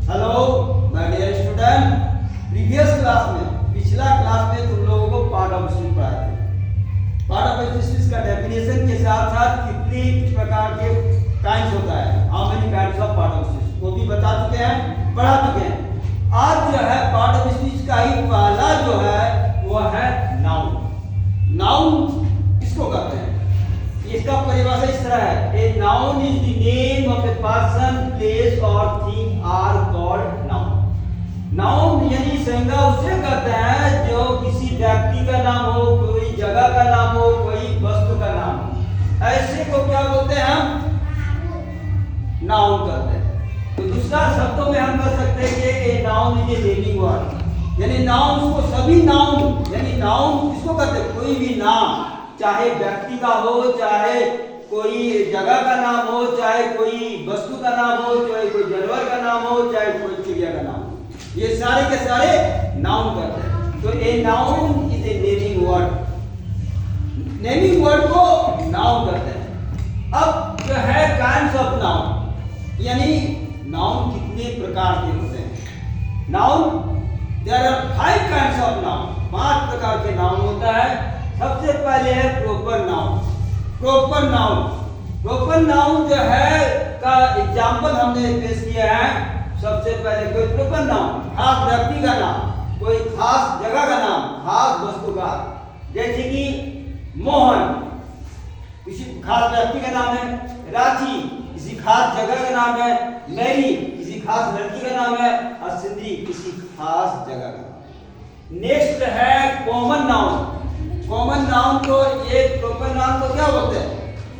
Hello my dear student, previous class में पिछला class में तुम लोगों को पार्ट ऑफ स्पीच पढ़ाए थे। पार्ट ऑफ स्पीच का डेफिनेशन के साथ साथ कितने प्रकार के काइंड्स होता है, how many kinds of part of speech वो भी बता चुके हैं, पढ़ा चुके हैं। आज जो है पार्ट ऑफ स्पीच का ही पहला जो है वो है नाउन। नाउन किसको कहते हैं? इसका परिभाषा इस तरह है, a noun is the name of a person, place और thing are called noun. Noun यानी संज्ञा उसे कहते हैं जो किसी व्यक्ति का नाम हो, कोई जगह का नाम हो, कोई वस्तु का नाम हो, ऐसे को क्या बोलते हैं? हम नाउन कहते हैं। तो दूसरा शब्दों में हम कह सकते हैं कि ए noun is a naming word, यानी नाउन को सभी नाउन, यानी नाउन किसको कहते हैं? कोई भी नाम, चाहे व्यक्ति का हो, चाहे कोई जगह का नाम हो, चाहे कोई वस्तु का नाम हो, चाहे कोई जानवर का नाम हो, चाहे कोई चिड़िया का नाम हो, ये सारे के सारे नाउन कहते हैं। तो a noun is a naming word, naming word को नाउन कहते हैं। अब जो है काइंड्स ऑफ नाउन, यानी नाउन कितने प्रकार के होते हैं? Noun there are 5 kinds of noun, 5 प्रकार के नाउन होता है। सबसे पहले है proper noun. Proper noun, proper noun जो है का एग्जांपल हमने पेश किया है। सबसे पहले कोई प्रॉपर नाउन, खास व्यक्ति का नाम, कोई खास जगह का नाम, खास वस्तु का, जैसे कि मोहन किसी खास व्यक्ति का नाम है, रांची किसी खास जगह का नाम है, मैरी किसी खास लड़की का नाम है, और सिंधी किसी खास जगह का नाम। नेक्स्ट है कॉमन नाउन। कॉमन नाउन को, एक प्रॉपर नाउन को क्या बोलते हैं?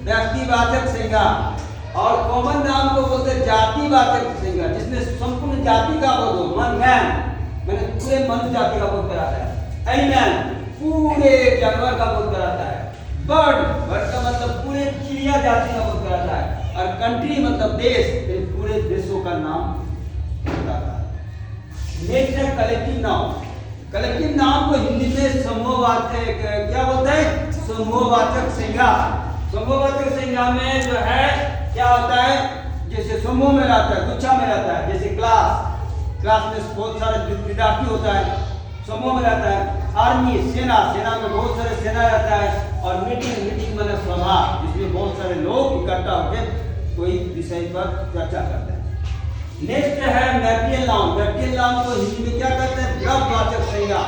व्यक्तिवाचक संज्ञा। और कॉमन नाउन को बोलते हैं जातिवाचक संज्ञा, जिसमें संपूर्ण जाति का बोध हो। मैन मैंने पूरे मनुष्य जाति का बोध कराता है। एनिमल पूरे जानवर का बोध कराता है। बर्ड, बर्ड का मतलब पूरे चिड़िया जाति का बोध कराता है। और कंट्री मतलब देश, पूरे देशों का नाम बताता है। नेक्स्ट है कलेक्टिव नाउन। कलेक्टिव नाउन को हिंदी में समूहवाचक क्या बोलते हैं? समूहवाचक संज्ञा। समूहवाचक संज्ञा में जो है क्या होता है? जैसे समूह में रहता है, गुच्छा में रहता है, जैसे क्लास, क्लास में बहुत सारे विद्यार्थी होता है, समूह में रहता है। आर्मी, सेना, सेना में बहुत सारे सेना रहता है। और मीटिंग, मीटिंग मतलब सभा, जिसमें बहुत सारे लोग इकट्ठा होकर कोई विषय पर चर्चा करते हैं। नेक्स्ट है मैटेरियल नाउन। मैटेरियल नाउन को हिंदी में क्या कहते हैं? द्रव्यवाचक संज्ञा।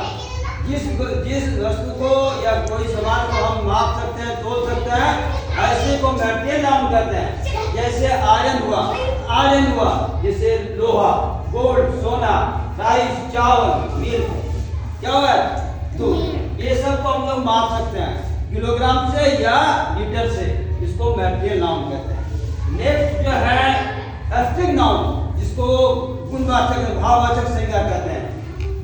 जिस वस्तु को या कोई सामान को हम माप सकते हैं, तोल सकते हैं, ऐसे को मैटेरियल नाउन कहते हैं। जैसे आयरन हुआ, आयरन हुआ, जैसे लोहा, गोल्ड, सोना, राइस, चावल, मिल्क, क्या हुआ? दूध, ये सब को हम लोग माप सकते हैं किलोग्राम से या लीटर से, इसको मैटेरियल नाउन कहते हैं। नेक्स्ट जो है एब्स्ट्रैक्ट नाउन, जिसको गुणवाचक, भाववाचक संज्ञा कहते हैं।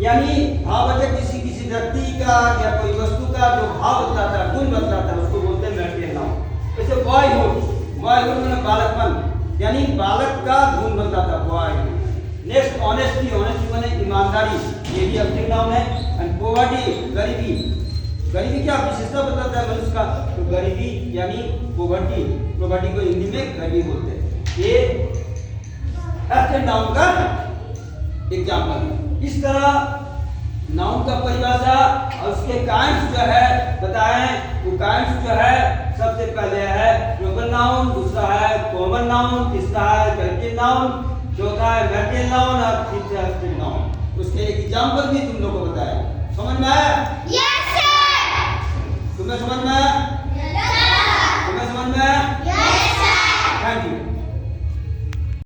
यानी भाववाचक किसी व्यक्ति का या कोई वस्तु का जो भाव बतलाता है, गुण बतलाता है, उसको बोलते हैं मैटेरियल नाउन। जैसे बॉयहुड, बॉयहुड मतलब बालकपन, यानी बालक का गुण बतलाता है बॉयहुड। नेक्स्ट ऑनेस्टी, ऑनेस्टी माने ईमानदारी, ये भी एब्स्ट्रैक्ट नाउन है। एंड पॉवर्टी, गरीबी, गरीबी क्या विशेषता बताता है मनुष्य का? तो गरीबी यानी पॉवर्टी, पॉवर्टी को हिंदी में गरीबी बोलते हैं। ये एब्स्ट्रैक्ट नाउन का एग्जांपल। इस तरह नाउन का परिभाषा और उसके काइंड्स जो है बताएं। वो काइंड्स जो है सबसे पहले है प्रॉपर नाउन, दूसरा है कॉमन नाउन, तीसरा है कलेक्टिव नाउन, चौथा है मैटेरियल नाउन और फिफ्थ है एब्स्ट्रैक्ट नाउन। उसके एक एग्जांपल भी तुम लोगों को बताया। समझ में आया?